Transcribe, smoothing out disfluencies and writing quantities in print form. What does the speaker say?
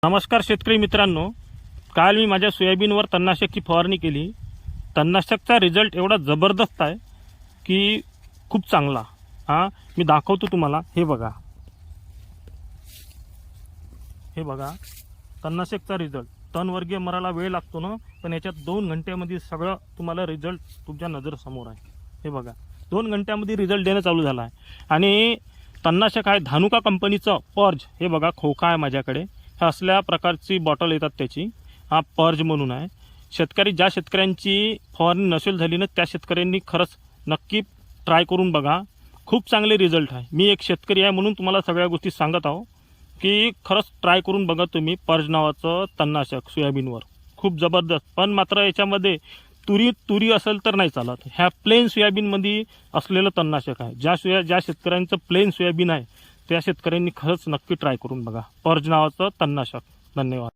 नमस्कार शेतकरी मित्रांनो, काल मी माझ्या सोयाबीनवर तणनाशकची फवारणी केली। तणनाशकचा रिझल्ट एवढा जबरदस्त आहे की खूप चांगला। मी दाखवतो तुम्हाला। हे बघा तणनाशकचा रिझल्ट। तणवर्गीय मराला वेळ लागतो ना, पण याच्यात 2 घंट्यामध्ये सगळं तुम्हाला रिझल्ट तुमच्या नजरेसमोर आहे। हे बघा 2 घंट्यामध्ये रिझल्ट देणं चालू झाला आहे। आणि तणनाशक आहे धानुका कंपनीचं पर्ज। हे बघा खोका आहे माझ्याकडे। ह्या असल्या प्रकारची बॉटल येतात त्याची। हा पर्ज म्हणून आहे। ज्या शेतकऱ्यांची फवारणी नसेल झाली ना, त्या शेतकऱ्यांनी खरंच नक्की ट्राय करून बघा। खूप चांगले रिझल्ट आहे। मी एक शेतकरी आहे म्हणून तुम्हाला सगळ्या गोष्टी सांगत आहो की खरंच ट्राय करून बघा तुम्ही। पर्ज नावाचं तणनाशक सोयाबीनवर खूप जबरदस्त। पण मात्र याच्यामध्ये तुरी असेल तर नाही चालत। ह्या प्लेन सोयाबीनमध्ये असलेलं तणनाशक आहे। ज्या शेतकऱ्यांचं प्लेन सोयाबीन आहे त्या शेतकऱ्यांनी खरंच नक्की ट्राय करून बघा पर्ज नावाचं तणनाशक। धन्यवाद।